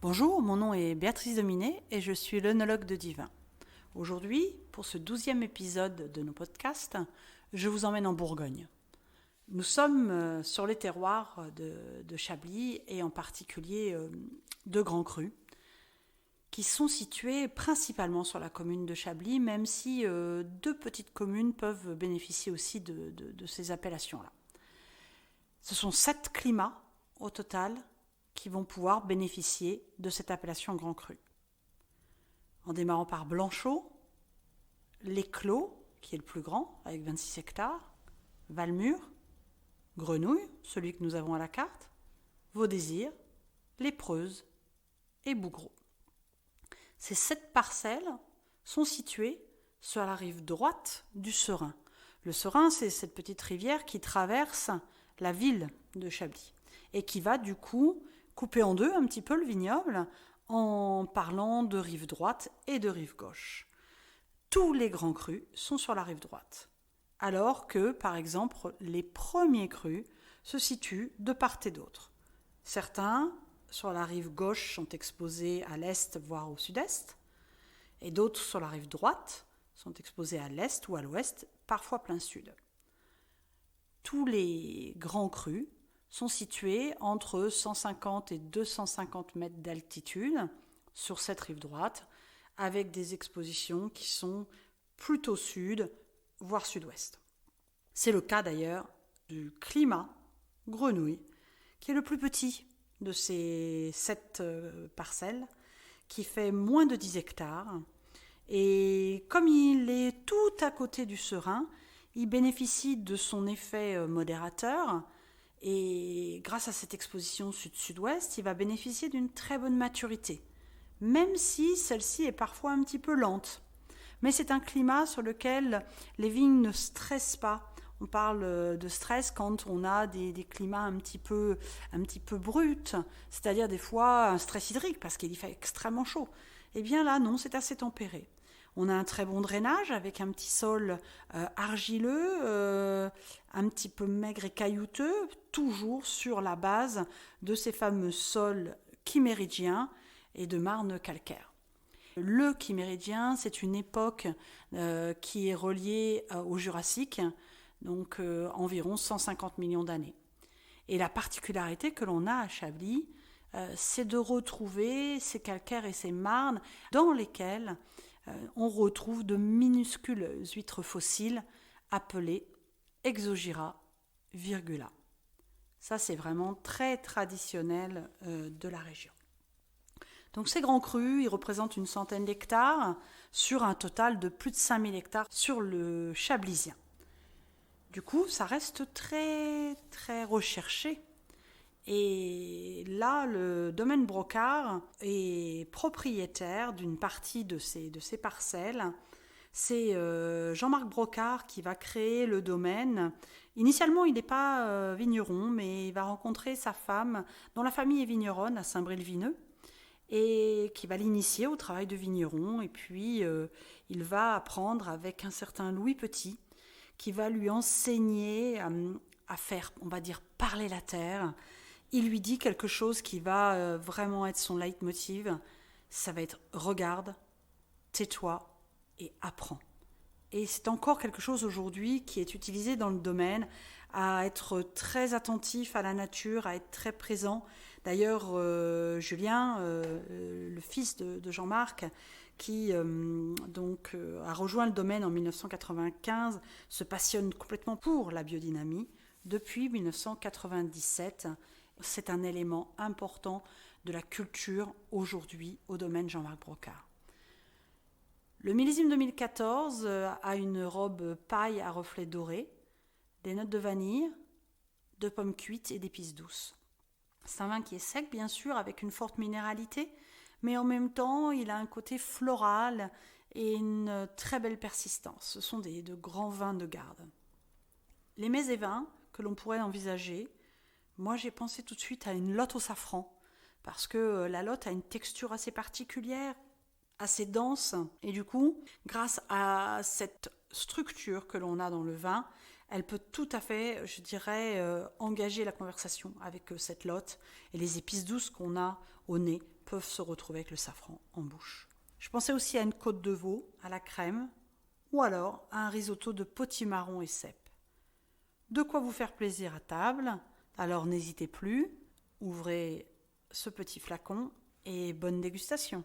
Bonjour, mon nom est Béatrice Dominé et je suis l'œnologue de Divin. Aujourd'hui, pour ce 12e épisode de nos podcasts, je vous emmène en Bourgogne. Nous sommes sur les terroirs de Chablis et en particulier de Grands Crus, qui sont situés principalement sur la commune de Chablis, même si deux petites communes peuvent bénéficier aussi de ces appellations-là. Ce sont 7 climats au total qui vont pouvoir bénéficier de cette appellation Grand Cru. En démarrant par Blanchot, Les Clos, qui est le plus grand, avec 26 hectares, Valmure, Grenouille, celui que nous avons à la carte, Vaudésir, Les Preuses et Bougros. Ces 7 parcelles sont situées sur la rive droite du Serein. Le Serein, c'est cette petite rivière qui traverse la ville de Chablis et qui va du coup couper en deux un petit peu le vignoble en parlant de rive droite et de rive gauche. Tous les grands crus sont sur la rive droite, alors que, par exemple, les premiers crus se situent de part et d'autre. Certains, sur la rive gauche, sont exposés à l'est, voire au sud-est, et d'autres, sur la rive droite, sont exposés à l'est ou à l'ouest, parfois plein sud. Tous les grands crus sont situés entre 150 et 250 mètres d'altitude sur cette rive droite, avec des expositions qui sont plutôt sud, voire sud-ouest. C'est le cas d'ailleurs du climat Grenouille, qui est le plus petit de ces 7 parcelles, qui fait moins de 10 hectares. Et comme il est tout à côté du Serein, il bénéficie de son effet modérateur. Et grâce à cette exposition sud-sud-ouest, il va bénéficier d'une très bonne maturité, même si celle-ci est parfois un petit peu lente. Mais c'est un climat sur lequel les vignes ne stressent pas. On parle de stress quand on a des climats un petit peu bruts, c'est-à-dire des fois un stress hydrique parce qu'il y fait extrêmement chaud. Eh bien là, non, c'est assez tempéré. On a un très bon drainage avec un petit sol argileux, un petit peu maigre et caillouteux, toujours sur la base de ces fameux sols chiméridien et de marne calcaire. Le chiméridien, c'est une époque qui est reliée au Jurassique, donc environ 150 millions d'années. Et la particularité que l'on a à Chablis, c'est de retrouver ces calcaires et ces marnes dans lesquels on retrouve de minuscules huîtres fossiles appelées Exogyra virgula. Ça, c'est vraiment très traditionnel de la région. Donc ces grands crus, ils représentent une centaine d'hectares sur un total de plus de 5000 hectares sur le Chablisien. Du coup, ça reste très, très recherché. Et là, le domaine Brocard est propriétaire d'une partie de ces parcelles. C'est Jean-Marc Brocard qui va créer le domaine. Initialement, il n'est pas vigneron, mais il va rencontrer sa femme, dont la famille est vigneronne à Saint-Bré-le-Vineux, et qui va l'initier au travail de vigneron. Et puis, il va apprendre avec un certain Louis Petit, qui va lui enseigner à faire, on va dire, parler la terre. Il lui dit quelque chose qui va vraiment être son leitmotiv. Ça va être « regarde, tais-toi et apprends ». Et c'est encore quelque chose aujourd'hui qui est utilisé dans le domaine, à être très attentif à la nature, à être très présent. D'ailleurs, Julien, le fils de Jean-Marc, qui a rejoint le domaine en 1995, se passionne complètement pour la biodynamie depuis 1997. C'est un élément important de la culture aujourd'hui au domaine Jean-Marc Brocard. Le millésime 2014 a une robe paille à reflets dorés, des notes de vanille, de pommes cuites et d'épices douces. C'est un vin qui est sec, bien sûr, avec une forte minéralité, mais en même temps, il a un côté floral et une très belle persistance. Ce sont de grands vins de garde. Les mets et vins que l'on pourrait envisager, moi j'ai pensé tout de suite à une lotte au safran, parce que la lotte a une texture assez particulière, assez dense, et du coup, grâce à cette structure que l'on a dans le vin, elle peut tout à fait, je dirais, engager la conversation avec cette lotte et les épices douces qu'on a au nez peuvent se retrouver avec le safran en bouche. Je pensais aussi à une côte de veau à la crème ou alors à un risotto de potimarron et cèpes. De quoi vous faire plaisir à table, alors n'hésitez plus, ouvrez ce petit flacon et bonne dégustation.